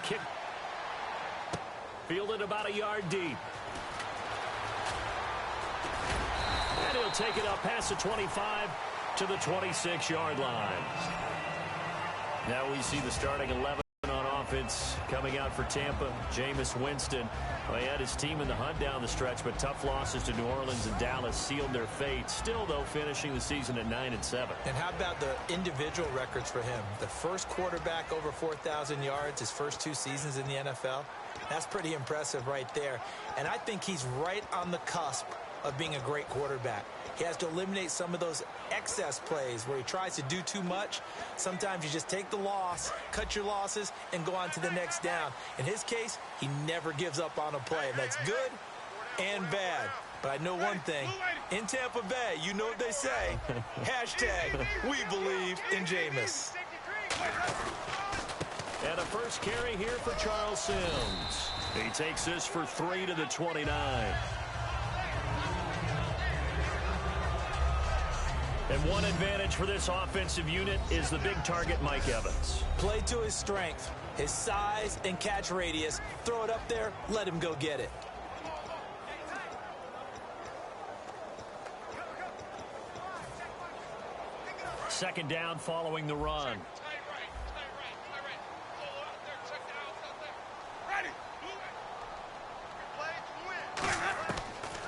kick. Fielded about a yard deep. And he'll take it up past the 25 to the 26-yard line. Now we see the starting 11 on offense coming out for Tampa. Jameis Winston. Well, he had his team in the hunt down the stretch, but tough losses to New Orleans and Dallas sealed their fate. Still, though, finishing the season at 9-7. And how about the individual records for him? The first quarterback over 4,000 yards his first 2 seasons in the NFL. That's pretty impressive right there. And I think he's right on the cusp of being a great quarterback. He has to eliminate some of those excess plays where he tries to do too much. Sometimes you just take the loss, cut your losses, and go on to the next down. In his case, he never gives up on a play, and that's good and bad. But I know one thing. In Tampa Bay, you know what they say. Hashtag, we believe in Jameis. And a first carry here for Charles Sims. He takes this for 3 to the 29. And one advantage for this offensive unit is the big target, Mike Evans. Play to his strength, his size and catch radius. Throw it up there, let him go get it. Second down following the run.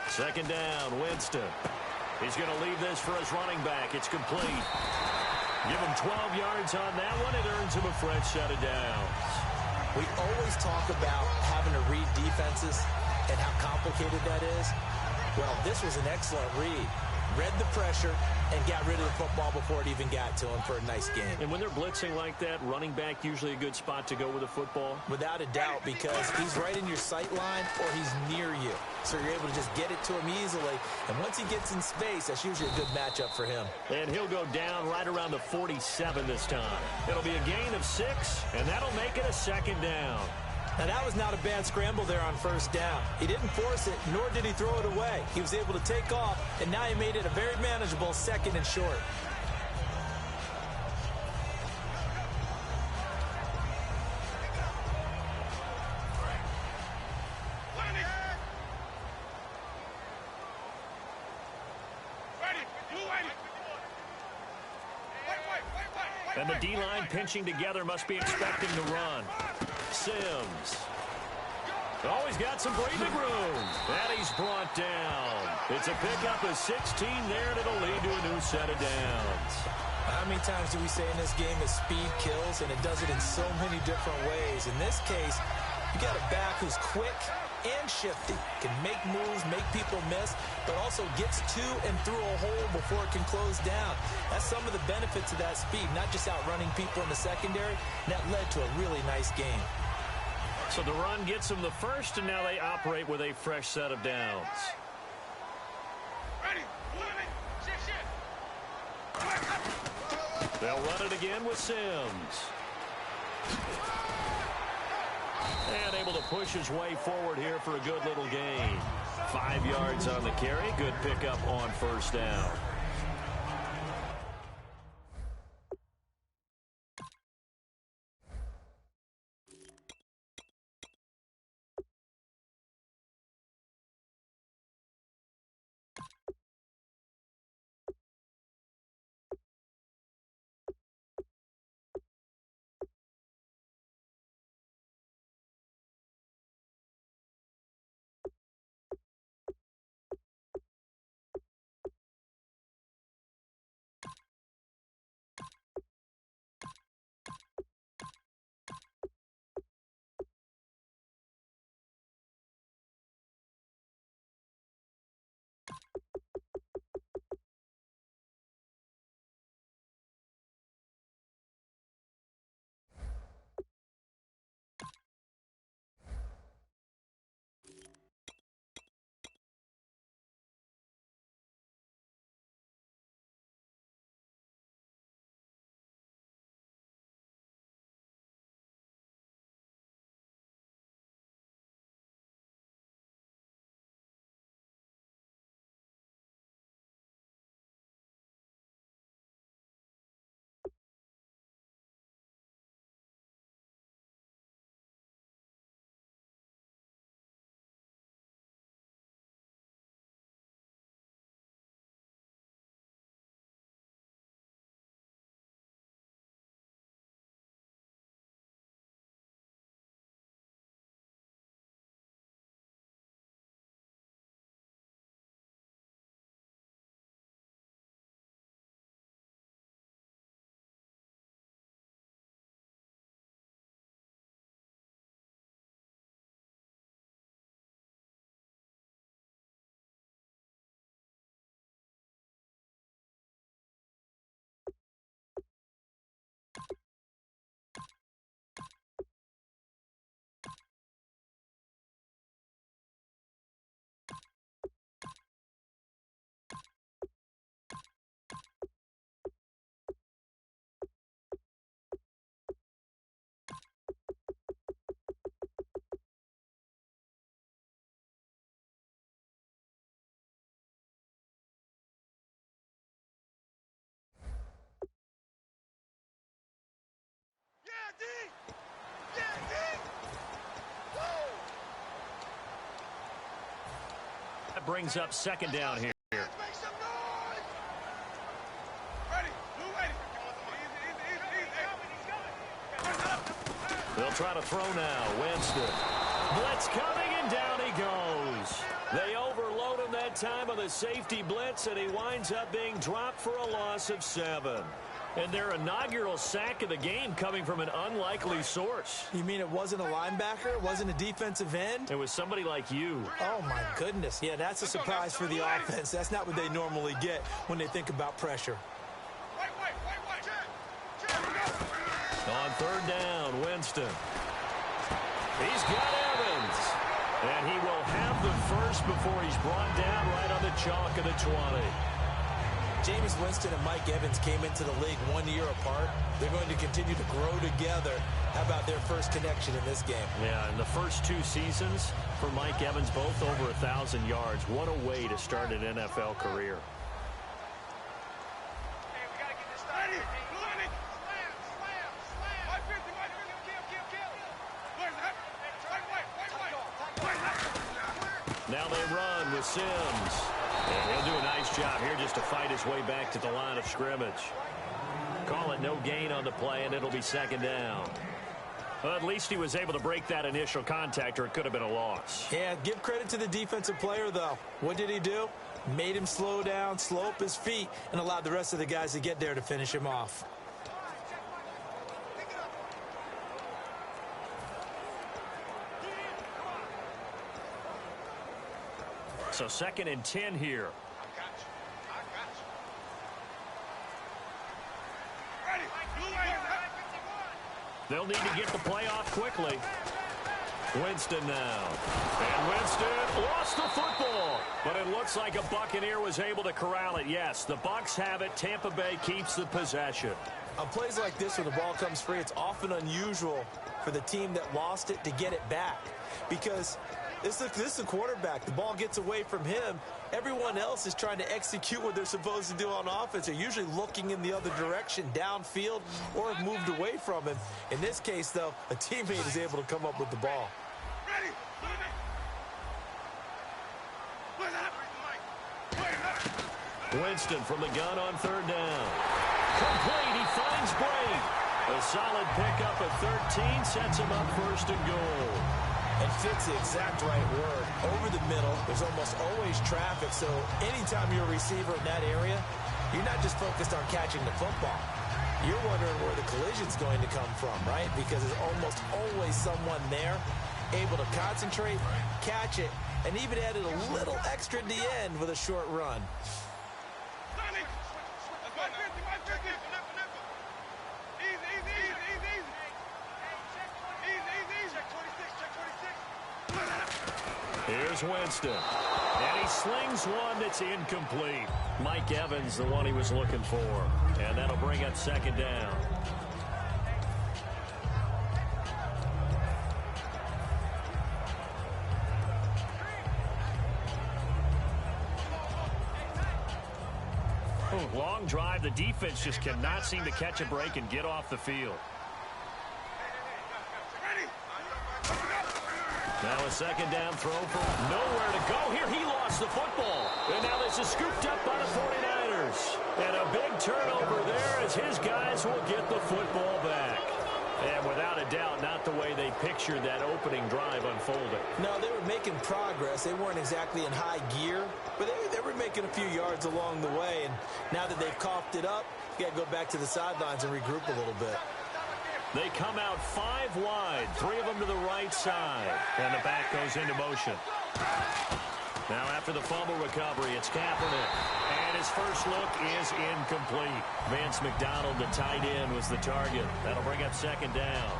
Second down, Winston. He's going to leave this for his running back. It's complete. Give him 12 yards on that one. It earns him a fresh set of downs. We always talk about having to read defenses and how complicated that is. Well, this was an excellent read. Read the pressure and got rid of the football before it even got to him for a nice game. And when they're blitzing like that, running back usually a good spot to go with the football? Without a doubt, because he's right in your sight line or he's near you. So you're able to just get it to him easily. And once he gets in space, that's usually a good matchup for him. And he'll go down right around the 47 this time. It'll be a gain of 6, and that'll make it a second down. Now, that was not a bad scramble there on first down. He didn't force it, nor did he throw it away. He was able to take off, and now he made it a very manageable second and short. And the D-line pinching together must be expecting the run. Sims. Oh, he's got some breathing room. And he's brought down. It's a pickup of 16 there, and it'll lead to a new set of downs. How many times do we say in this game that speed kills, and it does it in so many different ways? In this case, you got a back who's quick and shifty, can make moves, make people miss, but also gets to and through a hole before it can close down. That's some of the benefits of that speed, not just outrunning people in the secondary. That led to a really nice game. So the run gets them the first, and now they operate with a fresh set of downs. They'll run it again with Sims. And able to push his way forward here for a good little gain. 5 yards on the carry. Good pickup on first down. That brings up second down here. They'll try to throw now. Winston. Blitz coming, and down he goes. They overload him that time on the safety blitz, and he winds up being dropped for a loss of 7. And their inaugural sack of the game coming from an unlikely source. You mean it wasn't a linebacker? It wasn't a defensive end? It was somebody like you. Oh, my goodness. Yeah, that's a surprise for the offense. That's not what they normally get when they think about pressure. On third down, Winston. He's got Evans. And he will have the first before he's brought down right on the chalk of the 20. Jameis Winston and Mike Evans came into the league 1 year apart. They're going to continue to grow together. How about their first connection in this game? Yeah, in the first 2 seasons for Mike Evans, both over 1,000 yards. What a way to start an NFL career. Now they run with Sims. And he'll do a nice job here just to fight his way back to the line of scrimmage. Call it no gain on the play, and it'll be second down. Well, at least he was able to break that initial contact, or it could have been a loss. Yeah, give credit to the defensive player, though. What did he do? Made him slow down, slow up his feet, and allowed the rest of the guys to get there to finish him off. So second and 10 here. They'll need to get the play off quickly. Winston now. And Winston lost the football. But it looks like a Buccaneer was able to corral it. Yes, the Bucs have it. Tampa Bay keeps the possession. On plays like this, when the ball comes free, it's often unusual for the team that lost it to get it back. Because this is the quarterback. The ball gets away from him. Everyone else is trying to execute what they're supposed to do on offense. They're usually looking in the other direction, downfield, or have moved away from him. In this case, though, a teammate is able to come up with the ball. Winston from the gun on third down. Complete. He finds Bray. A solid pickup at 13 sets him up first and goal. And fits the exact right word. Over the middle, there's almost always traffic, so anytime you're a receiver in that area, you're not just focused on catching the football. You're wondering where the collision's going to come from, right? Because there's almost always someone there able to concentrate, catch it, and even added a little extra at the end with a short run. Here's Winston. And he slings one that's incomplete. Mike Evans, the one he was looking for. And that'll bring up second down. Long drive. The defense just cannot seem to catch a break and get off the field. Now a second down throw for nowhere to go. Here he lost the football. And now this is scooped up by the 49ers. And a big turnover there as his guys will get the football back. And without a doubt, not the way they pictured that opening drive unfolding. No, they were making progress. They weren't exactly in high gear, but they were making a few yards along the way. And now that they've coughed it up, you got to go back to the sidelines and regroup a little bit. They come out 5 wide, 3 of them to the right side. And the back goes into motion. Now after the fumble recovery, it's Kaepernick. And his first look is incomplete. Vance McDonald, the tight end, was the target. That'll bring up second down.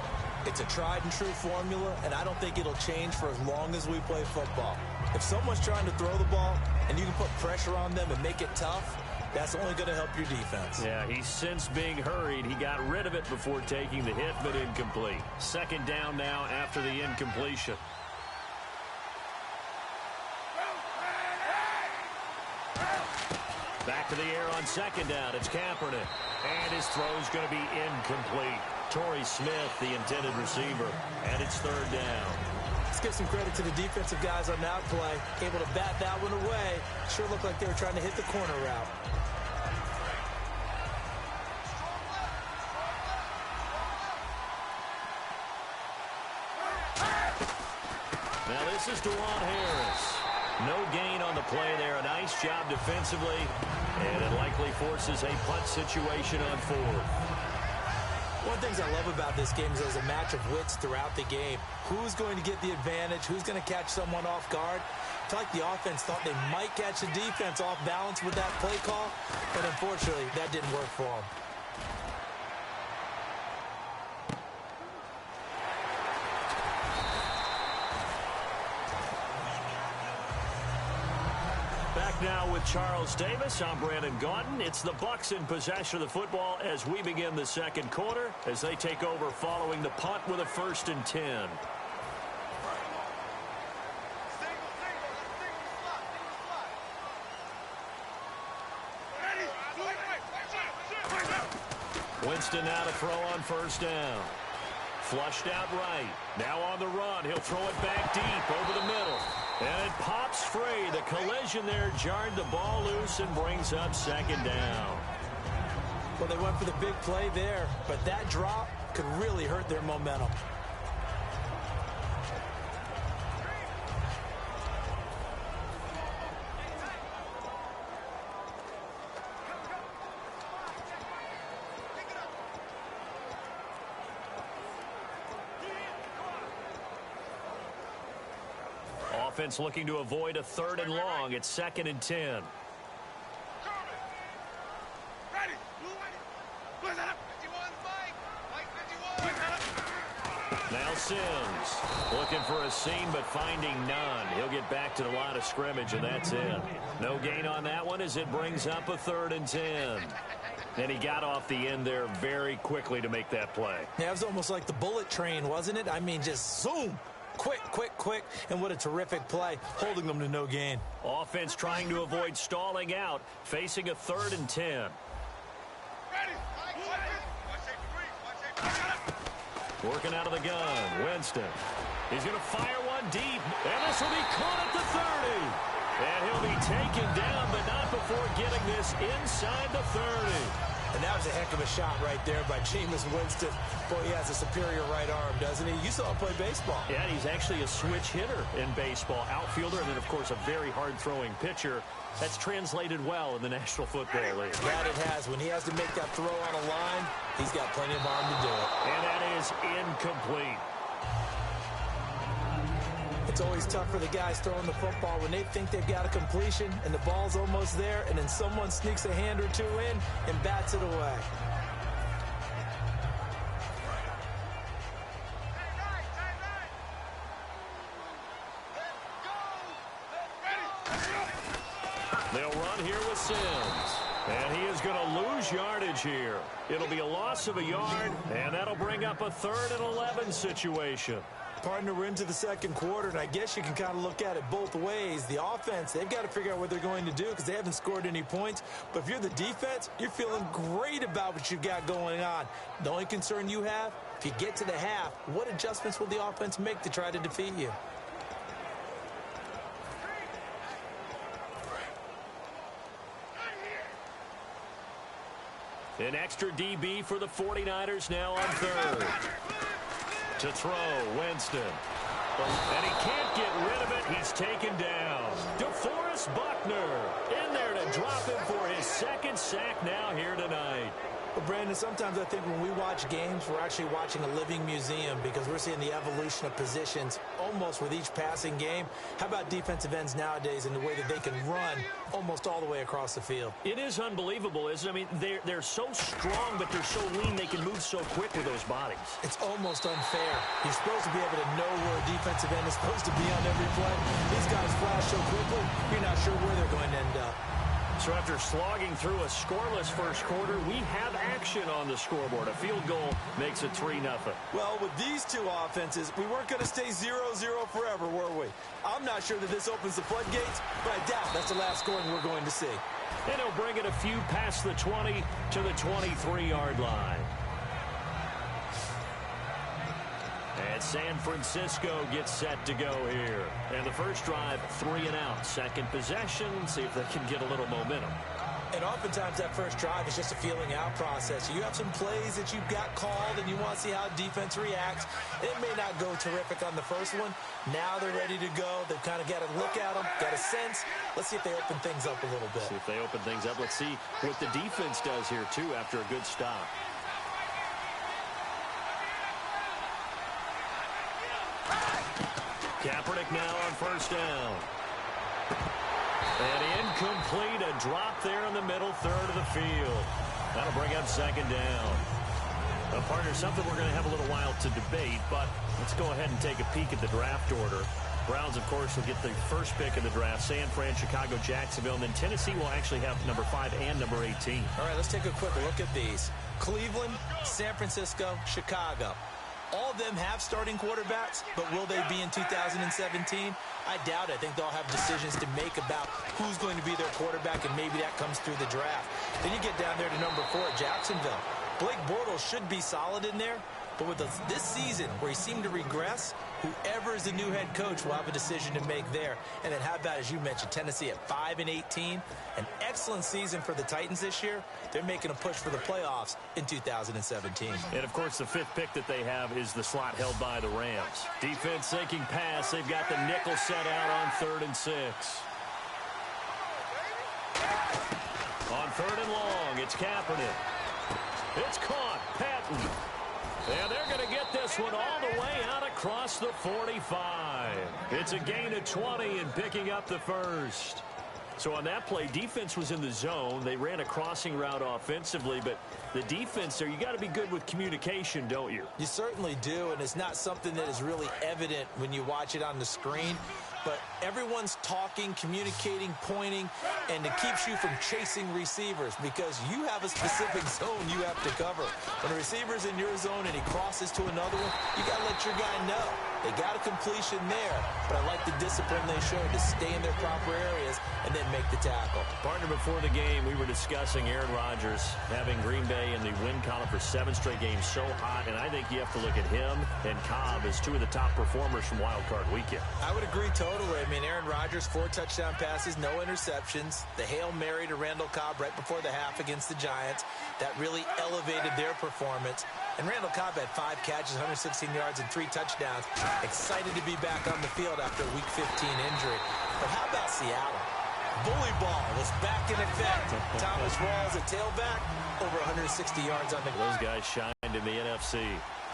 It's a tried and true formula, and I don't think it'll change for as long as we play football. If someone's trying to throw the ball and you can put pressure on them and make it tough, that's only going to help your defense. Yeah, he's since being hurried. He got rid of it before taking the hit, but incomplete. Second down now after the incompletion. Back to the air on second down. It's Kaepernick. And his throw is going to be incomplete. Torrey Smith, the intended receiver, and it's third down. Let's give some credit to the defensive guys on that play. Able to bat that one away. Sure looked like they were trying to hit the corner route. Now this is Dewan Harris. No gain on the play there. A nice job defensively. And it likely forces a punt situation on fourth. One of the things I love about this game is there's a match of wits throughout the game. Who's going to get the advantage? Who's going to catch someone off guard? I feel like the offense thought they might catch the defense off balance with that play call, but unfortunately, that didn't work for them. Back now with Charles Davis. I'm Brandon Gaunton. It's the Bucs in possession of the football as we begin the second quarter as they take over following the punt with a 1st and 10. Winston now to throw on 1st down. Flushed out right. Now on the run. He'll throw it back deep over the middle. And it pops free. The collision there jarred the ball loose and brings up 2nd down. Well, they went for the big play there, but that drop could really hurt their momentum. Offense looking to avoid a 3rd and long. It's 2nd and 10. Now Sims looking for a seam but finding none. He'll get back to the line of scrimmage and that's it. No gain on that one as it brings up a 3rd and 10. And he got off the end there very quickly to make that play. Yeah, it was almost like the bullet train, wasn't it? I mean, just zoom. Quick, quick, quick, and what a terrific play, holding them to no gain. Offense trying to avoid stalling out, facing a 3rd and 10. Working out of the gun, Winston. He's going to fire one deep, and this will be caught at the 30. And he'll be taken down, but not before getting this inside the 30. And that was a heck of a shot right there by Jameis Winston. Boy, he has a superior right arm, doesn't he? You saw him play baseball. Yeah, he's actually a switch hitter in baseball. Outfielder, and then, of course, a very hard-throwing pitcher. That's translated well in the National Football League. That it has. When he has to make that throw on a line, he's got plenty of arm to do it. And that is incomplete. It's always tough for the guys throwing the football when they think they've got a completion and the ball's almost there, and then someone sneaks a hand or two in and bats it away. They'll run here with Sims. And he is going to lose yardage here. It'll be a loss of a yard, and that'll bring up a 3rd and 11 situation. Partner, we're into the second quarter, and I guess you can kind of look at it both ways. The offense, they've got to figure out what they're going to do because they haven't scored any points. But if you're the defense, you're feeling great about what you've got going on. The only concern you have, if you get to the half, what adjustments will the offense make to try to defeat you? An extra DB for the 49ers now on 3rd. To throw, Winston. And he can't get rid of it. He's taken down. DeForest Buckner in there to drop him for his 2nd sack now here tonight. Well, Brandon, sometimes I think when we watch games, we're actually watching a living museum because we're seeing the evolution of positions almost with each passing game. How about defensive ends nowadays and the way that they can run almost all the way across the field? It is unbelievable, isn't it? I mean, they're so strong, but they're so lean. They can move so quick with those bodies. It's almost unfair. You're supposed to be able to know where a defensive end is supposed to be on every play. These guys flash so quickly, you're not sure where they're going to end up. So after slogging through a scoreless first quarter, we have action on the scoreboard. A field goal makes it 3-0. Well, with these two offenses, we weren't going to stay 0-0 forever, were we? I'm not sure that this opens the floodgates, but I doubt that's the last scoring we're going to see. And he'll bring it a few past the 20 to the 23-yard line. As San Francisco gets set to go here. And the first drive, 3 and out. Second possession, see if they can get a little momentum. And oftentimes that first drive is just a feeling out process. You have some plays that you've got called and you want to see how defense reacts. It may not go terrific on the first one. Now they're ready to go. They've kind of got to look at them, got a sense. Let's see if they open things up a little bit. See if they open things up. Let's see what the defense does here, too, after a good stop. Kaepernick now on first down. And incomplete, a drop there in the middle third of the field. That'll bring up second down. Partner, something we're going to have a little while to debate, but let's go ahead and take a peek at the draft order. Browns, of course, will get the first pick of the draft. San Fran, Chicago, Jacksonville, and then Tennessee will actually have number 5 and number 18. All right, let's take a quick look at these. Cleveland, San Francisco, Chicago. All of them have starting quarterbacks, but will they be in 2017? I doubt it. I think they'll have decisions to make about who's going to be their quarterback, and maybe that comes through the draft. Then you get down there to number 4, Jacksonville. Blake Bortles should be solid in there, but with this season where he seemed to regress, whoever is the new head coach will have a decision to make there. And then how about, as you mentioned, Tennessee at 5 and 18, an excellent season for the Titans this year. They're making a push for the playoffs in 2017. And, of course, the 5th pick that they have is the slot held by the Rams. Defense sinking pass. They've got the nickel set out on 3rd and 6. On 3rd and long, it's Kaepernick. It's caught. Patton. And they're going to get this one all the way out across the 45. It's a gain of 20 and picking up the first. So on that play, defense was in the zone. They ran a crossing route offensively, but the defense there, you got to be good with communication, don't you? You certainly do, and it's not something that is really evident when you watch it on the screen. But everyone's talking, communicating, pointing, and it keeps you from chasing receivers because you have a specific zone you have to cover. When a receiver's in your zone and he crosses to another one, you got to let your guy know. They got a completion there, but I like the discipline they showed to stay in their proper areas and then make the tackle. Partner, before the game, we were discussing Aaron Rodgers having Green Bay in the win column for 7 straight games so hot, and I think you have to look at him and Cobb as 2 of the top performers from Wild Card Weekend. I would agree totally. I mean, Aaron Rodgers, 4 touchdown passes, no interceptions. The Hail Mary to Randall Cobb right before the half against the Giants. That really elevated their performance. And Randall Cobb had 5 catches, 116 yards, and 3 touchdowns. Excited to be back on the field after a Week 15 injury. But how about Seattle? Bully ball was back in effect. Thomas Rawls at tailback, over 160 yards on the ground. Those guys shined in the NFC.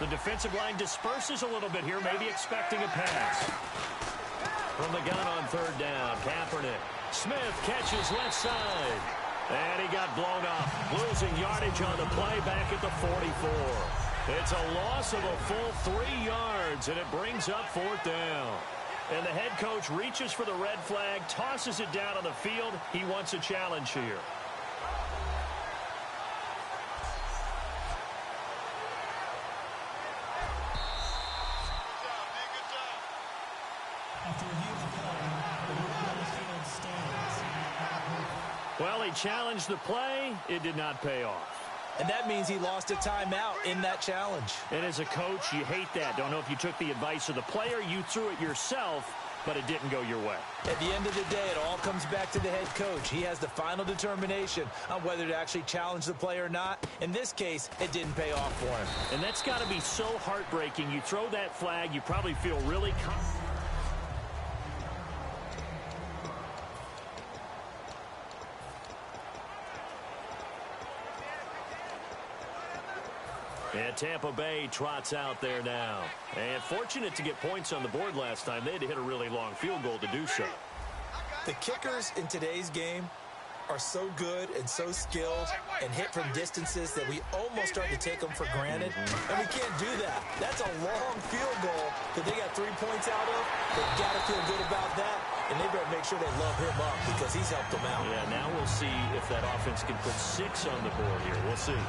The defensive line disperses a little bit here, maybe expecting a pass. From the gun on 3rd down, Kaepernick. Smith catches left side. And he got blown up, losing yardage on the play back at the 44. It's a loss of a full 3 yards, and it brings up 4th down. And the head coach reaches for the red flag, tosses it down on the field. He wants a challenge here. Well, he challenged the play. It did not pay off. And that means he lost a timeout in that challenge. And as a coach, you hate that. Don't know if you took the advice of the player, you threw it yourself, but it didn't go your way. At the end of the day, it all comes back to the head coach. He has the final determination on whether to actually challenge the play or not. In this case, it didn't pay off for him. And that's got to be so heartbreaking. You throw that flag, you probably feel really confident. And Tampa Bay trots out there now. And fortunate to get points on the board last time. They had to hit a really long field goal to do so. The kickers in today's game are so good and so skilled and hit from distances that we almost start to take them for granted. And we can't do that. That's a long field goal that they got 3 points out of. They've got to feel good about that. And they better make sure they love him up because he's helped them out. Yeah, now we'll see if that offense can put 6 on the board here. We'll see.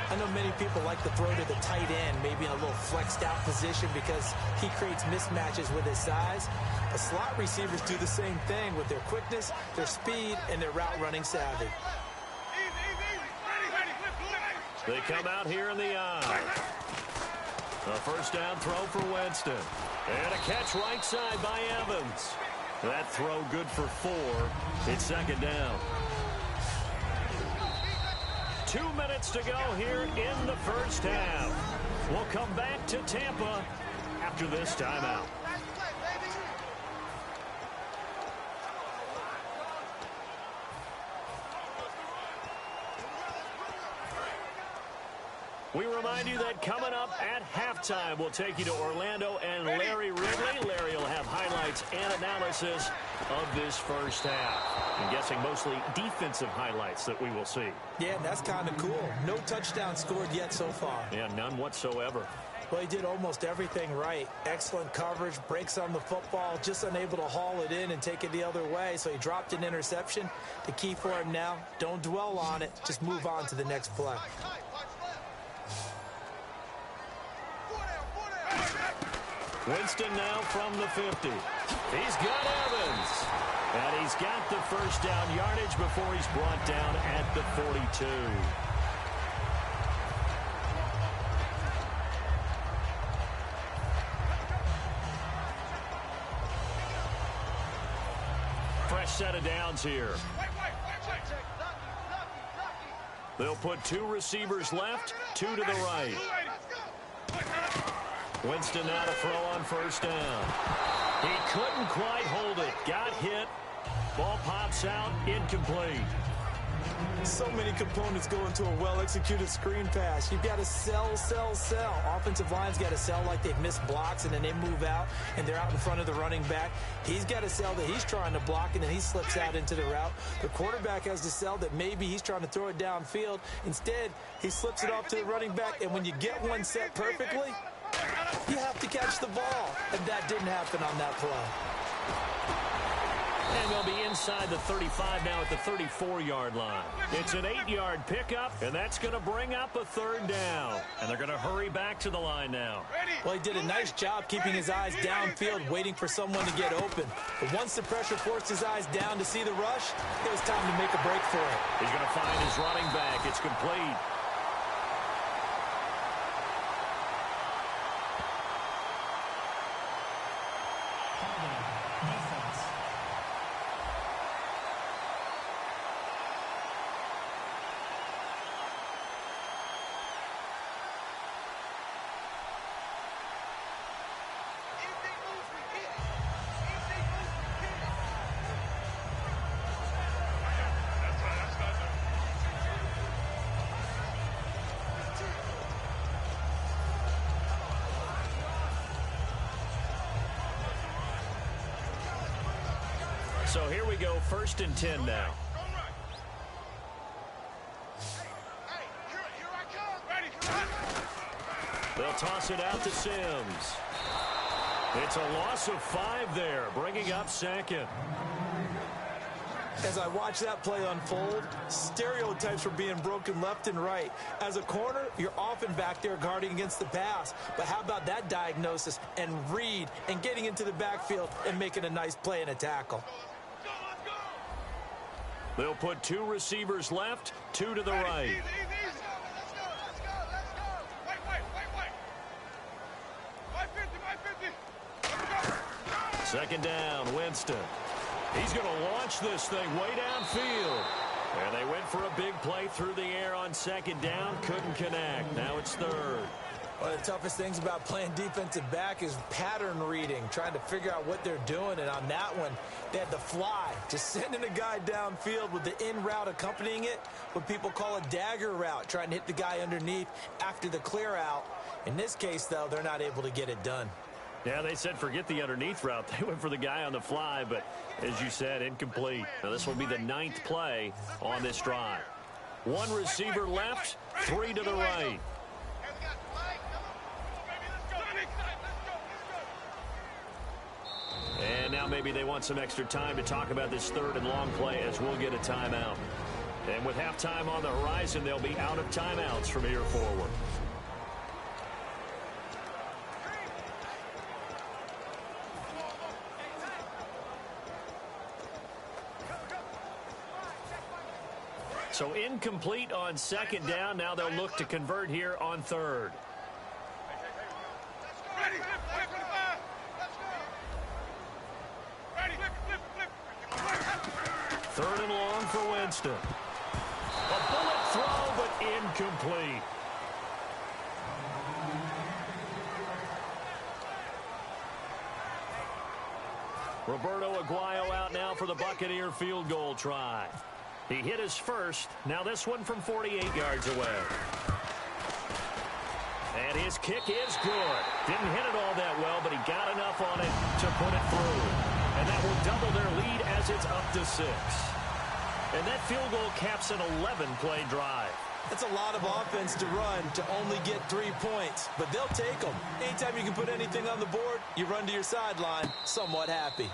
I know many people like to throw to the tight end, maybe in a little flexed out position because he creates mismatches with his size. But slot receivers do the same thing with their quickness, their speed, and their route running savvy. They come out here in the eye. A first down throw for Winston. And a catch right side by Evans. That throw good for 4. It's second down. 2 minutes to go here in the first half. We'll come back to Tampa after this timeout. We remind you that coming up at halftime, we'll take you to Orlando and Larry Ridley. Larry will have highlights and analysis of this first half. I'm guessing mostly defensive highlights that we will see. Yeah, that's kind of cool. No touchdown scored yet so far. Yeah, none whatsoever. Well, he did almost everything right. Excellent coverage, breaks on the football, just unable to haul it in and take it the other way. So he dropped an interception. The key for him now, don't dwell on it. Just move on to the next play. Winston now from the 50. He's got Evans. And he's got the first down yardage before he's brought down at the 42. Fresh set of downs here. They'll put 2 receivers left, 2 to the right. Winston now to throw on first down. He couldn't quite hold it. Got hit. Ball pops out. Incomplete. So many components go into a well-executed screen pass. You've got to sell. Offensive line's got to sell like they've missed blocks, and then they move out, and they're out in front of the running back. He's got to sell that he's trying to block, and then he slips out into the route. The quarterback has to sell that maybe he's trying to throw it downfield. Instead, he slips it off to the running back, and when you get one set perfectly, you have to catch the ball, and that didn't happen on that play. And they'll be inside the 35 now at the 34-yard line. It's an 8-yard pickup, and that's going to bring up a third down. And they're going to hurry back to the line now. Well, he did a nice job keeping his eyes downfield, waiting for someone to get open. But once the pressure forced his eyes down to see the rush, it was time to make a break for it. He's going to find his running back. It's complete. So here we go, 1st and 10 now. They'll toss it out to Sims. It's a loss of 5 there, bringing up 2nd. As I watch that play unfold, stereotypes were being broken left and right. As a corner, you're often back there guarding against the pass. But how about that diagnosis and read and getting into the backfield and making a nice play and a tackle? They'll put 2 receivers left, 2 to the right. Second down, Winston. He's going to launch this thing way downfield. And they went for a big play through the air on 2nd down. Couldn't connect. Now it's 3rd. One of the toughest things about playing defensive back is pattern reading, trying to figure out what they're doing. And on that one, they had the fly, just sending a guy downfield with the in route accompanying it, what people call a dagger route, trying to hit the guy underneath after the clear out. In this case, though, they're not able to get it done. Yeah, they said forget the underneath route. They went for the guy on the fly, but as you said, incomplete. Now this will be the 9th play on this drive. 1 receiver left, 3 to the right. And now maybe they want some extra time to talk about this 3rd and long play as we'll get a timeout. And with halftime on the horizon, they'll be out of timeouts from here forward. So incomplete on 2nd down. Now they'll look to convert here on 3rd. Third and long for Winston. A bullet throw, but incomplete. Roberto Aguayo out now for the Buccaneer field goal try. He hit his first. Now this one from 48 yards away. And his kick is good. Didn't hit it all that well, but he got enough on it to put it through. And that will double their lead as it's up to 6. And that field goal caps an 11-play drive. That's a lot of offense to run to only get 3 points, but they'll take them. Anytime you can put anything on the board, you run to your sideline somewhat happy.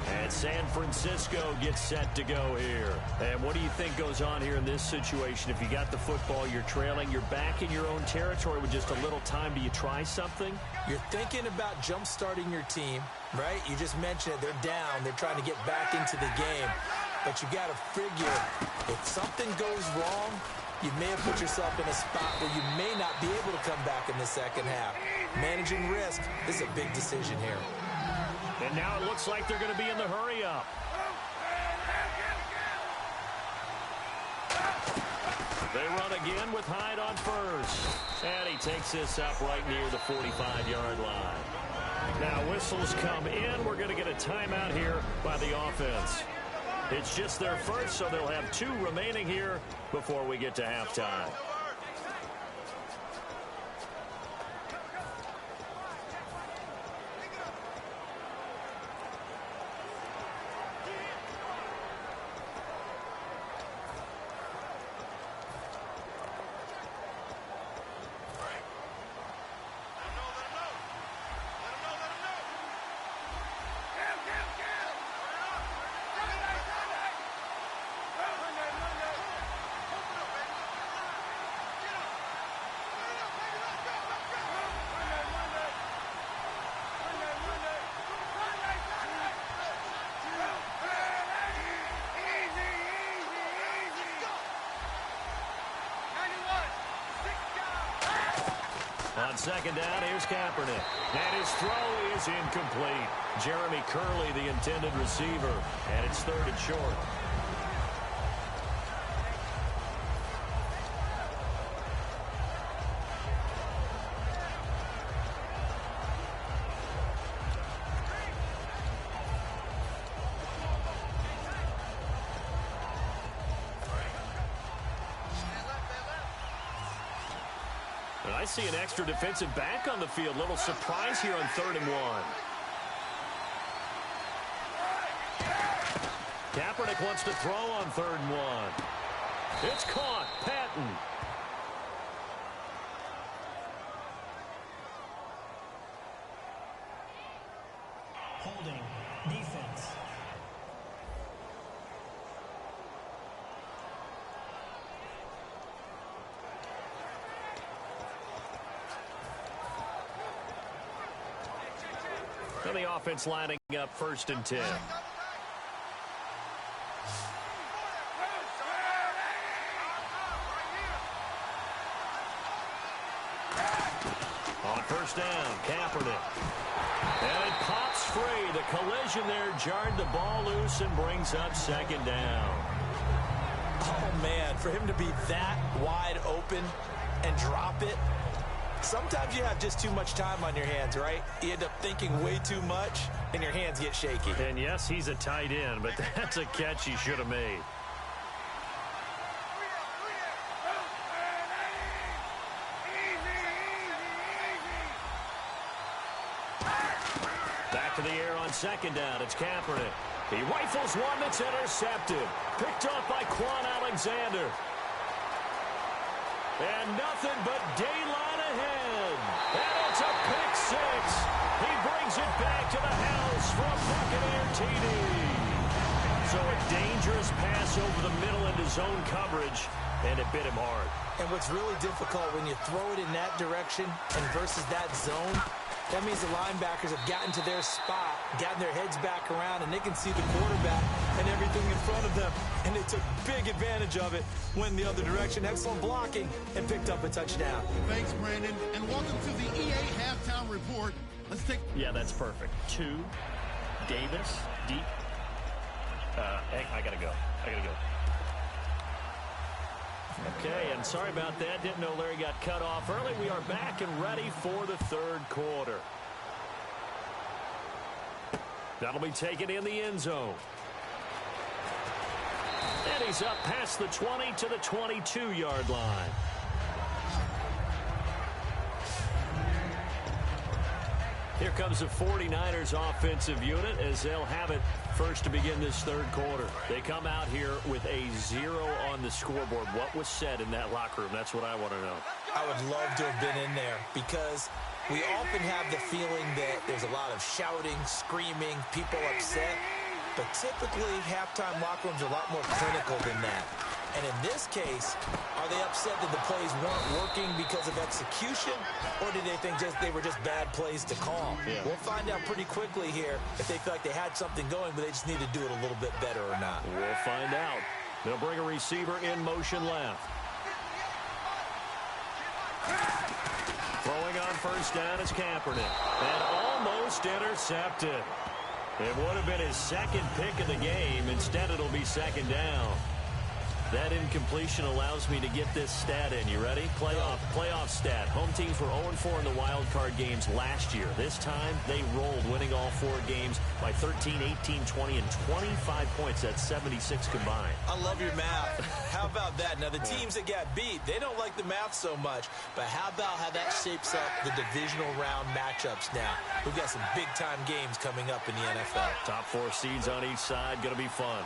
And San Francisco gets set to go here. And what do you think goes on here in this situation? If you got the football, you're trailing, you're back in your own territory with just a little time. Do you try something? You're thinking about jump-starting your team, right? You just mentioned it. They're down. They're trying to get back into the game. But you got to figure if something goes wrong, you may have put yourself in a spot where you may not be able to come back in the second half. Managing risk is a big decision here. And now it looks like they're going to be in the hurry-up. They run again with Hyde on first. And he takes this up right near the 45-yard line. Now whistles come in. We're going to get a timeout here by the offense. It's just their first, so they'll have 2 remaining here before we get to halftime. On second down, here's Kaepernick. And his throw is incomplete. Jeremy Curley, the intended receiver. And it's 3rd and short. And I see an extra defensive back on the field. Little surprise here on 3rd and 1. Kaepernick wants to throw on 3rd and 1. It's caught. Patton. Holding. Defense. And the offense lining up 1st and 10. On 1st down, Kaepernick. And it pops free. The collision there jarred the ball loose and brings up 2nd down. Oh, man, for him to be that wide open and drop it. Sometimes you have just too much time on your hands, right? You end up thinking way too much, and your hands get shaky. And yes, he's a tight end, but that's a catch he should have made. Back to the air on 2nd down. It's Kaepernick. He rifles one that's intercepted. Picked off by Quan Alexander. And nothing but daylight ahead. And it's a pick 6. He brings it back to the house for a Buccaneer TD. So a dangerous pass over the middle into zone coverage, and it bit him hard. And what's really difficult when you throw it in that direction and versus that zone, that means the linebackers have gotten to their spot, gotten their heads back around, and they can see the quarterback and everything in front of them. And they took big advantage of it, went the other direction. Excellent blocking, and picked up a touchdown. Thanks, Brandon, and welcome to the EA Halftime Report. Let's take... Yeah, that's perfect. 2, Davis, deep. Hey, I gotta go. Okay, and sorry about that. Didn't know Larry got cut off early. We are back and ready for the third quarter. That'll be taken in the end zone. And he's up past the 20 to the 22-yard line. Here comes the 49ers offensive unit as they'll have it first to begin this third quarter. They come out here with a 0 on the scoreboard. What was said in that locker room? That's what I want to know. I would love to have been in there because we often have the feeling that there's a lot of shouting, screaming, people upset. But typically, halftime locker rooms are a lot more clinical than that. And in this case, are they upset that the plays weren't working because of execution, or did they think they were just bad plays to call? Yeah. We'll find out pretty quickly here if they feel like they had something going, but they just need to do it a little bit better or not. We'll find out. They'll bring a receiver in motion left. Throwing on first down is Kaepernick. And almost intercepted. It would have been his second pick of the game. Instead, it'll be second down. That incompletion allows me to get this stat in. You ready? Playoff stat. Home teams were 0-4 in the wild card games last year. This time, they rolled, winning all 4 games by 13, 18, 20, and 25 points. That's 76 combined. I love your math. How about that? Now, the teams that got beat, they don't like the math so much. But how about how that shapes up the divisional round matchups now? We've got some big-time games coming up in the NFL. Top 4 seeds on each side. Going to be fun.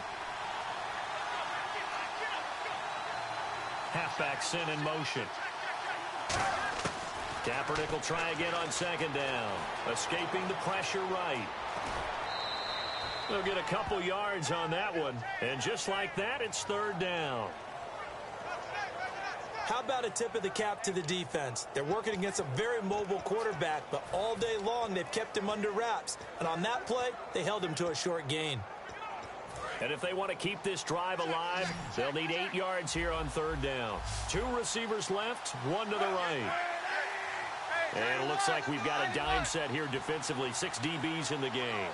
Halfback sent in motion. Kaepernick will try again on second down. Escaping the pressure right. They'll get a couple yards on that one. And just like that, it's third down. How about a tip of the cap to the defense? They're working against a very mobile quarterback, but all day long they've kept him under wraps. And on that play, they held him to a short gain. And if they want to keep this drive alive, they'll need 8 yards here on third down. 2 receivers left, 1 to the right. And it looks like we've got a dime set here defensively. 6 DBs in the game.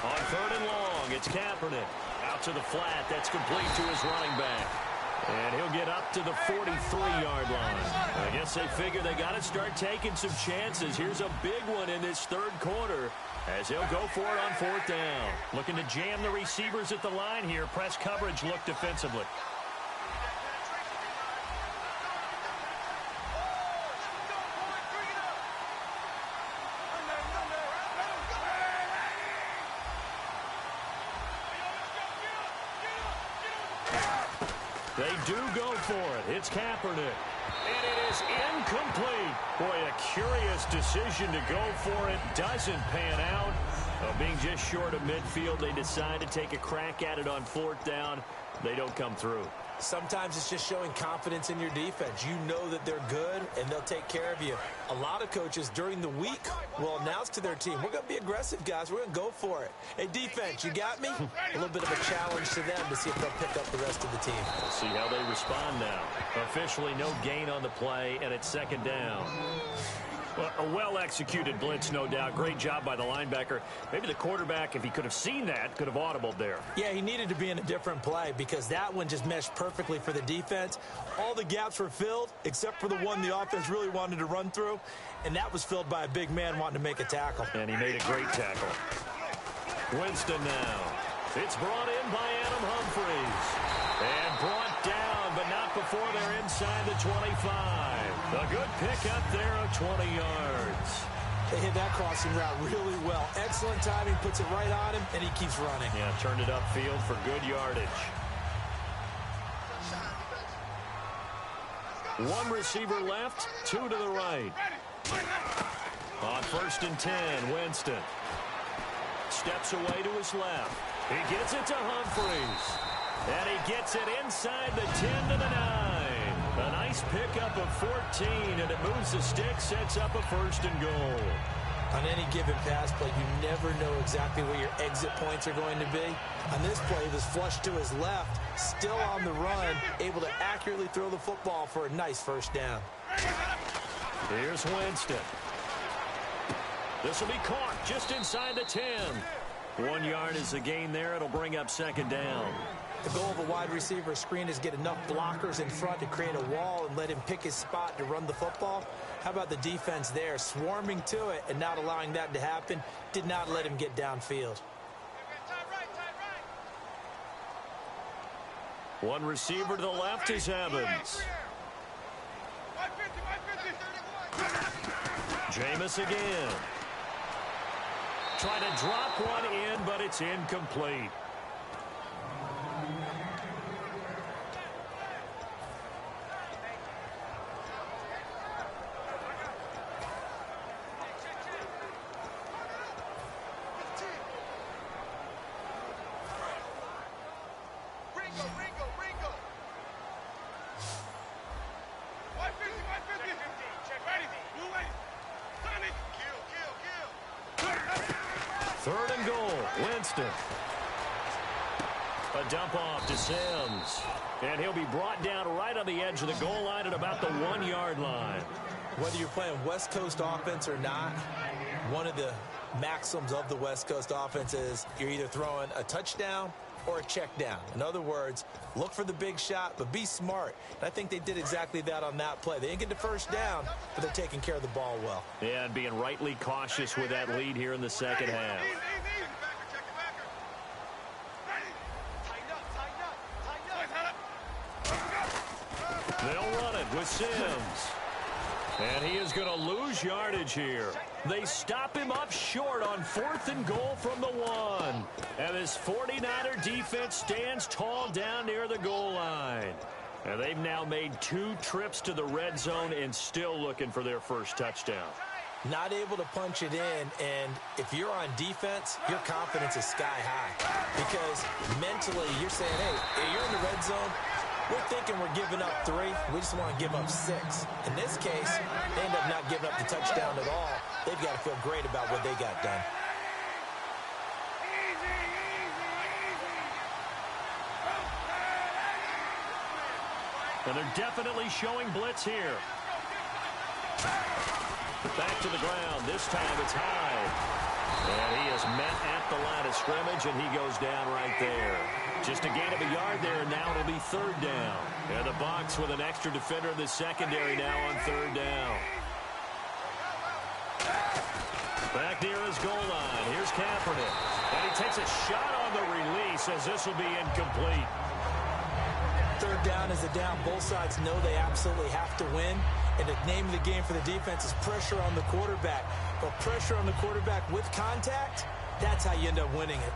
On third and long, it's Kaepernick. Out to the flat. That's complete to his running back. And he'll get up to the 43-yard line. I guess they figure they got to start taking some chances. Here's a big one in this third quarter as he'll go for it on fourth down. Looking to jam the receivers at the line here. Press coverage look defensively. They do go for it. It's Kaepernick. And it is incomplete. Boy, a curious decision to go for it. Doesn't pan out. Being just short of midfield, they decide to take a crack at it on fourth down. They don't come through. Sometimes it's just showing confidence in your defense. You know that they're good, and they'll take care of you. A lot of coaches during the week will announce to their team, we're going to be aggressive, guys. We're going to go for it. Hey, defense, you got me? A little bit of a challenge to them to see if they'll pick up the rest of the team. We'll see how they respond now. Officially no gain on the play, and it's second down. Well, a well-executed blitz, no doubt. Great job by the linebacker. Maybe the quarterback, if he could have seen that, could have audibled there. Yeah, he needed to be in a different play because that one just meshed perfectly for the defense. All the gaps were filled except for the one the offense really wanted to run through, and that was filled by a big man wanting to make a tackle. And he made a great tackle. Winston now. It's brought in by Adam Humphries. And brought down, but not before they're inside the 25. A good pickup there of 20 yards. They hit that crossing route really well. Excellent timing, puts it right on him, and he keeps running. Yeah, turned it upfield for good yardage. 1 receiver left, 2 to the right. On first and 10, Winston. Steps away to his left. He gets it to Humphries. And he gets it inside the 10 to the 9. A nice pickup of 14, and it moves the stick, sets up a first and goal. On any given pass play, you never know exactly where your exit points are going to be. On this play, he was flushed to his left, still on the run, able to accurately throw the football for a nice first down. Here's Winston. This will be caught just inside the 10. 1 yard is the gain there. It'll bring up second down. The goal of a wide receiver screen is get enough blockers in front to create a wall and let him pick his spot to run the football. How about the defense there, swarming to it and not allowing that to happen? Did not let him get downfield. One receiver to the left is Evans. Jameis again. Trying to drop one in, but it's incomplete. Third and goal, Winston. A dump off to Sims. And he'll be brought down right on the edge of the goal line at about the 1 yard line. Whether you're playing West Coast offense or not, one of the maxims of the West Coast offense is you're either throwing a touchdown or a check down. In other words, look for the big shot, but be smart. And I think they did exactly that on that play. They didn't get the first down, but they're taking care of the ball well. Yeah, and being rightly cautious with that lead here in the second half. They'll run it with Sims. And he is going to lose yardage here. They stop him up short on 4th and goal from the 1. And this 49er defense stands tall down near the goal line. And they've now made 2 trips to the red zone and still looking for their first touchdown. Not able to punch it in, and if you're on defense, your confidence is sky high. Because mentally, you're saying, hey, you're in the red zone. We're thinking we're giving up 3. We just want to give up 6. In this case, they end up not giving up the touchdown at all. They've got to feel great about what they got done. And they're definitely showing blitz here. Back to the ground. This time it's high. And he is met at the line of scrimmage, and he goes down right there. Just a gain of a yard there, and now it'll be 3rd down. And the Bucs with an extra defender in the secondary now on 3rd down. Back near his goal line. Here's Kaepernick. And he takes a shot on the release as this will be incomplete. 3rd down is a down. Both sides know they absolutely have to win. And the name of the game for the defense is pressure on the quarterback. But pressure on the quarterback with contact, that's how you end up winning it.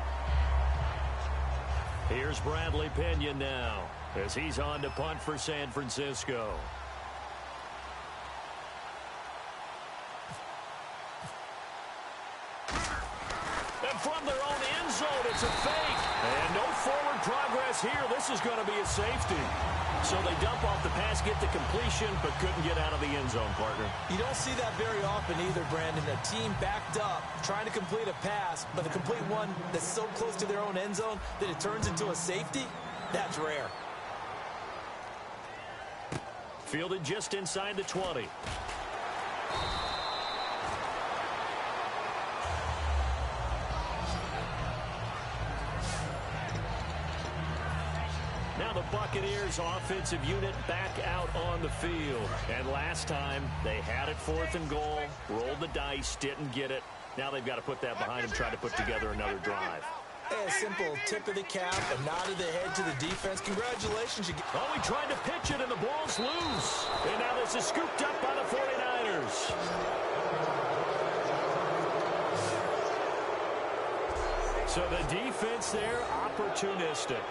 Here's Bradley Pinion now as he's on to punt for San Francisco. And from their own end zone, it's a fake. And no forward progress here. This is going to be a safety. So they dump off the pass, get the completion, but couldn't get out of the end zone, partner. You don't see that very often either, Brandon. A team backed up, trying to complete a pass, but to complete one that's so close to their own end zone that it turns into a safety, that's rare. Fielded just inside the 20. Now the Buccaneers offensive unit back out on the field. And last time they had it 4th and goal, rolled the dice, didn't get it. Now they've got to put that behind them, try to put together another drive. A simple tip of the cap, a nod of the head to the defense. Congratulations. Oh, he tried to pitch it and the ball's loose. And now this is scooped up by the 49ers. So the defense there, opportunistic.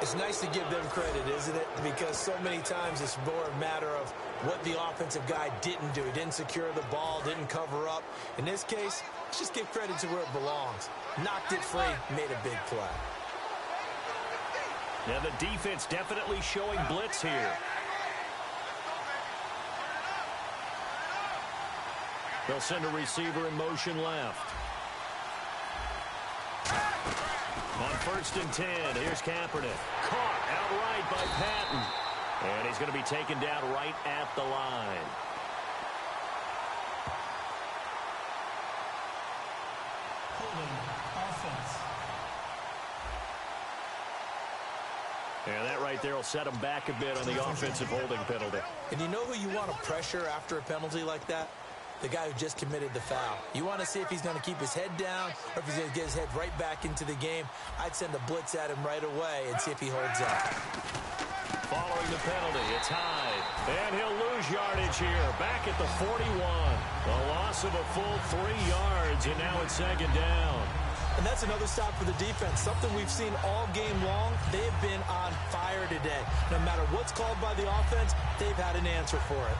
It's nice to give them credit, isn't it? Because so many times it's more a matter of what the offensive guy didn't do. He didn't secure the ball, didn't cover up. In this case, let's just give credit to where it belongs. Knocked it free, made a big play. Now the defense definitely showing blitz here. They'll send a receiver in motion left. On 1st and 10, here's Kaepernick. Caught outright by Patton. And he's going to be taken down right at the line. And that right there will set him back a bit on the offensive holding penalty. And you know who you want to pressure after a penalty like that? The guy who just committed the foul. You want to see if he's going to keep his head down or if he's going to get his head right back into the game. I'd send a blitz at him right away and see if he holds up. Following the penalty, it's Hyde. And he'll lose yardage here. Back at the 41. A loss of a full 3 yards, and now it's second down. And that's another stop for the defense, something we've seen all game long. They've been on fire today. No matter what's called by the offense, they've had an answer for it.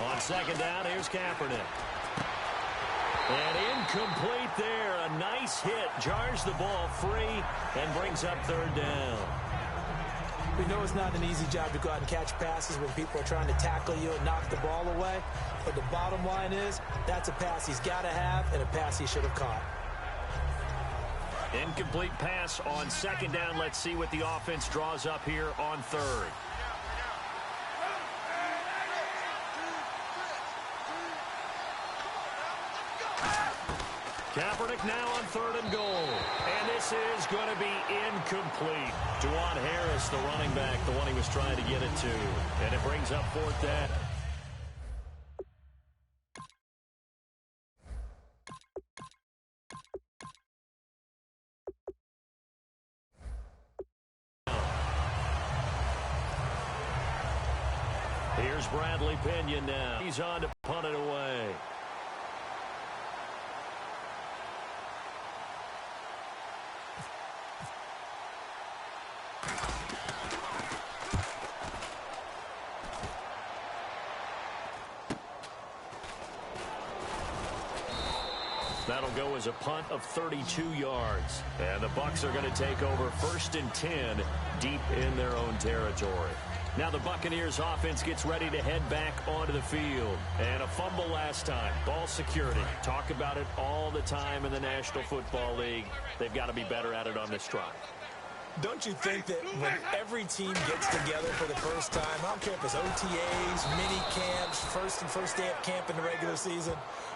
On second down, here's Kaepernick. And incomplete there. A nice hit. Jars the ball free and brings up third down. We know it's not an easy job to go out and catch passes when people are trying to tackle you and knock the ball away. But the bottom line is that's a pass he's got to have and a pass he should have caught. Incomplete pass on second down. Let's see what the offense draws up here on third. Kaepernick now on third and goal. And this is going to be incomplete. Juwan Harris, the running back, the one he was trying to get it to. And it brings up fourth down. Here's Bradley Pinion now. He's on to punt it away. That'll go as a punt of 32 yards. And the Bucs are going to take over 1st and 10 deep in their own territory. Now the Buccaneers offense gets ready to head back onto the field. And a fumble last time. Ball security. Talk about it all the time in the National Football League. They've got to be better at it on this drive. Don't you think that when every team gets together for the first time, I don't care if it's OTAs, mini camps, first day of camp in the regular season,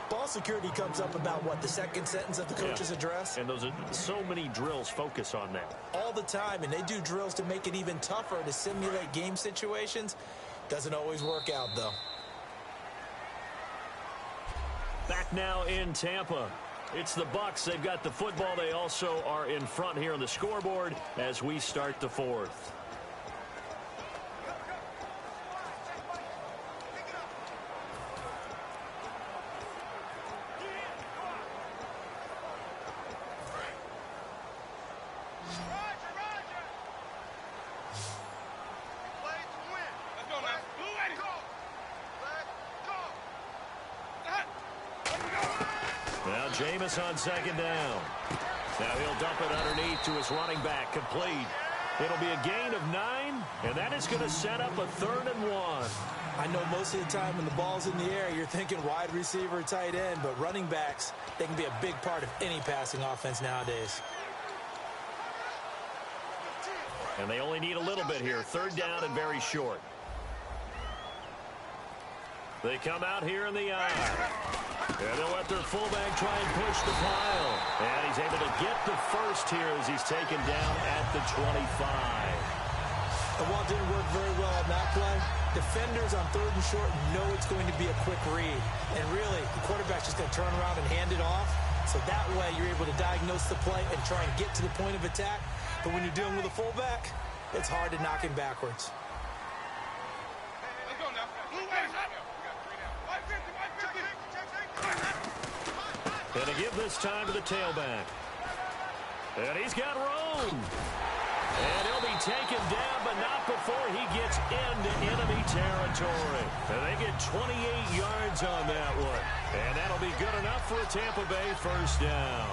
ball security comes up about, what, the second sentence of the coach's address? And those are so many drills focus on that. All the time, and they do drills to make it even tougher to simulate game situations. Doesn't always work out, though. Back now in Tampa. It's the Bucs. They've got the football. They also are in front here on the scoreboard as we start the fourth. Jameis on second down. Now he'll dump it underneath to his running back. Complete. It'll be a gain of 9, and that is going to set up a 3rd and 1. I know most of the time when the ball's in the air, you're thinking wide receiver, tight end, but running backs, they can be a big part of any passing offense nowadays. And they only need a little bit here. 3rd down and very short. They come out here in the eye. And they'll let their fullback try and push the pile. And he's able to get the first here as he's taken down at the 25. The ball didn't work very well on that play. Defenders on 3rd and short know it's going to be a quick read. And really, the quarterback's just going to turn around and hand it off. So that way, you're able to diagnose the play and try and get to the point of attack. But when you're dealing with a fullback, it's hard to knock him backwards. And to give this time to the tailback. And he's got room. And he'll be taken down, but not before he gets into enemy territory. And they get 28 yards on that one. And that'll be good enough for a Tampa Bay 1st down.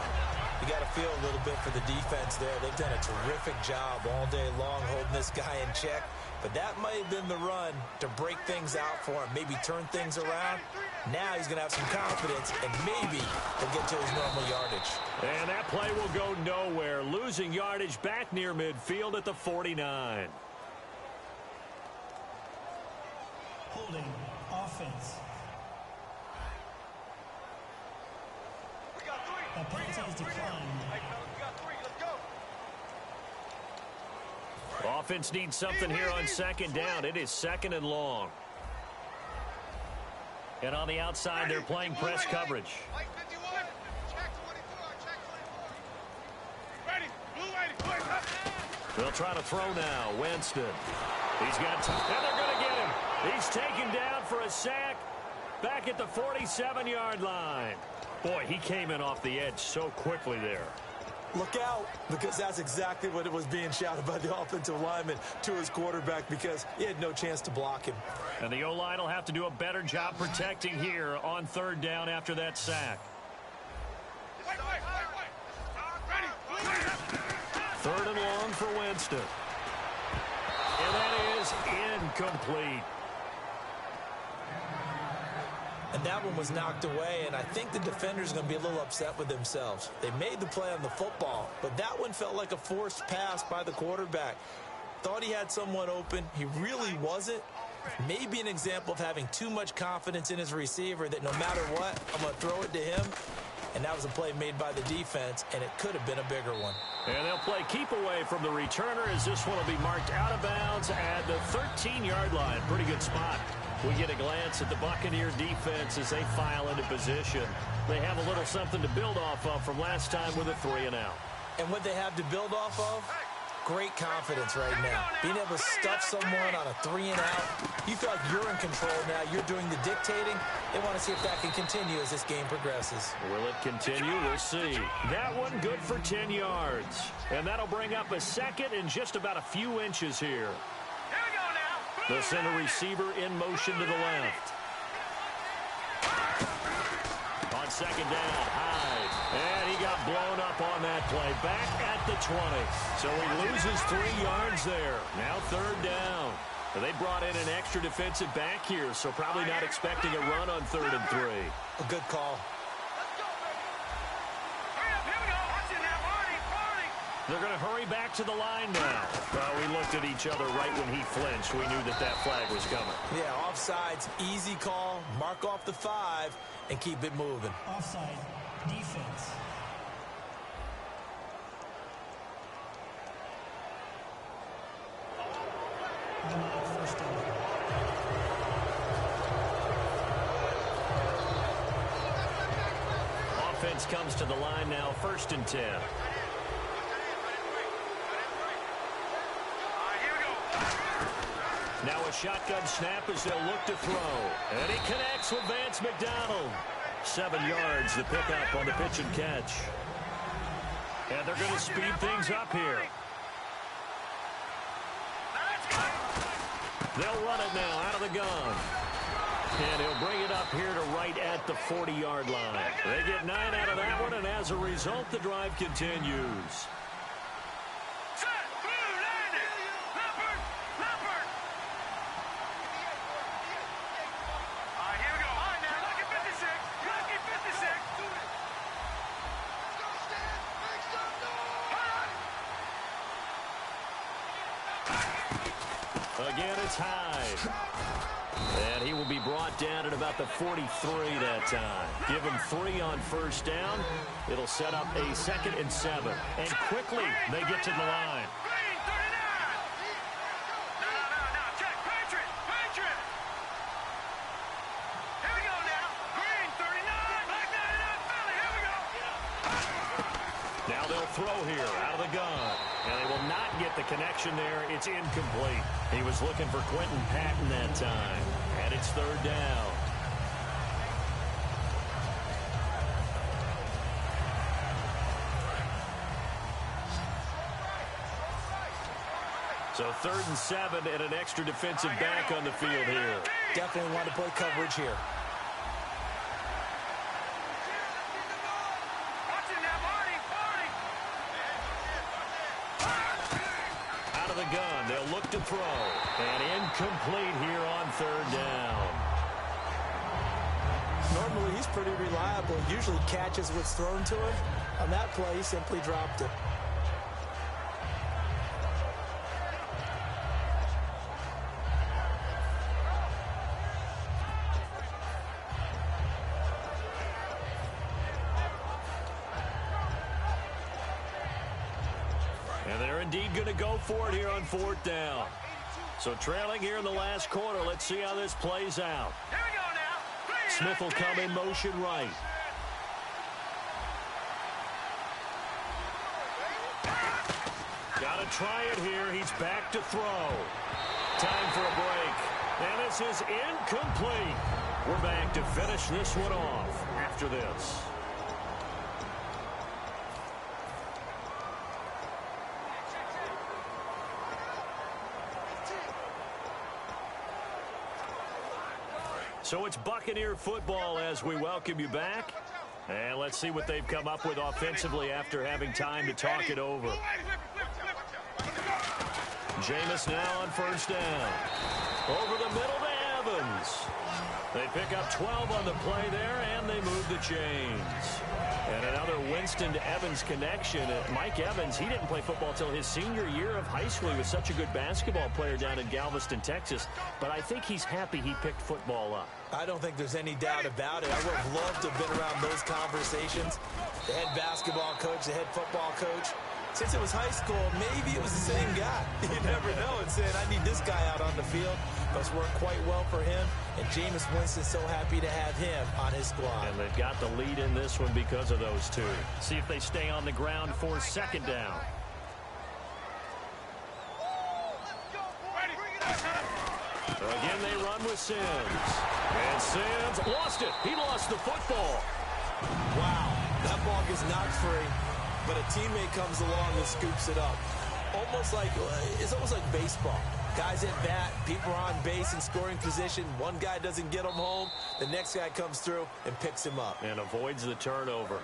You got to feel a little bit for the defense there. They've done a terrific job all day long holding this guy in check. But that might have been the run to break things out for him, maybe turn things around. Now he's going to have some confidence, and maybe he'll get to his normal yardage. And that play will go nowhere, losing yardage back near midfield at the 49. Holding. Offense. That penalty is declined. Offense needs something here on second down. It is second and long. And on the outside, they're playing press coverage. They'll try to throw now. Winston. He's got time. And they're going to get him. He's taken down for a sack back at the 47-yard line. Boy, he came in off the edge so quickly there. Look out, because that's exactly what it was being shouted by the offensive lineman to his quarterback, because he had no chance to block him. And the O-line will have to do a better job protecting here on third down after that sack. Third and long for Winston. And that is incomplete. And that one was knocked away, and I think the defenders are going to be a little upset with themselves. They made the play on the football, but that one felt like a forced pass by the quarterback. Thought he had someone open. He really wasn't. Maybe an example of having too much confidence in his receiver that no matter what, I'm going to throw it to him. And that was a play made by the defense, and it could have been a bigger one. And they'll play keep away from the returner as this one will be marked out of bounds at the 13-yard line. Pretty good spot. We get a glance at the Buccaneer defense as they file into position. They have a little something to build off of from last time with a 3-and-out. And what they have to build off of? Great confidence right now. Being able to stuff someone on a 3-and-out. You feel like you're in control now. You're doing the dictating. They want to see if that can continue as this game progresses. Will it continue? We'll see. That one good for 10 yards. And that'll bring up a second and just about a few inches here. They'll send a receiver in motion to the left. On second down, Hyde. And he got blown up on that play. Back at the 20. So he loses 3 yards there. Now third down. They brought in an extra defensive back here, so probably not expecting a run on 3rd and 3. A good call. They're going to hurry back to the line now. Well, we looked at each other right when he flinched. We knew that that flag was coming. Yeah, offsides, easy call. Mark off the 5 and keep it moving. Offside. Defense. First down. Offense comes to the line now, 1st and 10. Now a shotgun snap as they'll look to throw. And he connects with Vance McDonald. 7 yards, the pickup on the pitch and catch. And they're going to speed things up here. They'll run it now out of the gun. And he'll bring it up here to right at the 40-yard line. They get 9 out of that one, and as a result, the drive continues. Again, it's Hyde. And he will be brought down at about the 43 that time. Give him 3 on first down. It'll set up a 2nd and 7. And quickly, they get to the line. Now they'll throw here out of the gun. And they will not get the connection there. It's incomplete. He was looking for Quentin Patton that time. And it's 3rd down. So 3rd and 7 and an extra defensive back on the field here. Definitely want to play coverage here. Gun. They'll look to throw. And incomplete here on 3rd down. Normally, he's pretty reliable. Usually catches what's thrown to him. On that play, he simply dropped it. And they're indeed going to go for it here on 4th down. So trailing here in the last quarter. Let's see how this plays out. Here we go now. Smith will come in motion right. Got to try it here. He's back to throw. Time for a break. And this is incomplete. We're back to finish this one off after this. So it's Buccaneer football as we welcome you back. And let's see what they've come up with offensively after having time to talk it over. Jameis now on 1st down. Over the middle to Evans. They pick up 12 on the play there, and they move the chains. And another Winston to Evans connection. Mike Evans, he didn't play football until his senior year of high school. He was such a good basketball player down in Galveston, Texas. But I think he's happy he picked football up. I don't think there's any doubt about it. I would have loved to have been around those conversations. The head basketball coach, the head football coach. Since it was high school, maybe it was the same guy. You never know. And saying, I need this guy out on the field. But it's worked quite well for him. And Jameis Winston's so happy to have him on his squad. And they've got the lead in this one because of those two. See if they stay on the ground for 2nd down. Again, they run with Sims. And Sims lost it. He lost the football. Wow. That ball gets knocked free. But a teammate comes along and scoops it up. It's almost like baseball. Guys at bat, people are on base in scoring position. One guy doesn't get him home. The next guy comes through and picks him up. And avoids the turnover.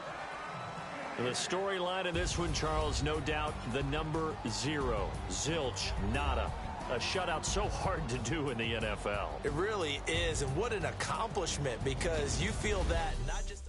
The storyline of this one, Charles, no doubt the number 0. Zilch, nada. A shutout so hard to do in the NFL. It really is. And what an accomplishment, because you feel that not just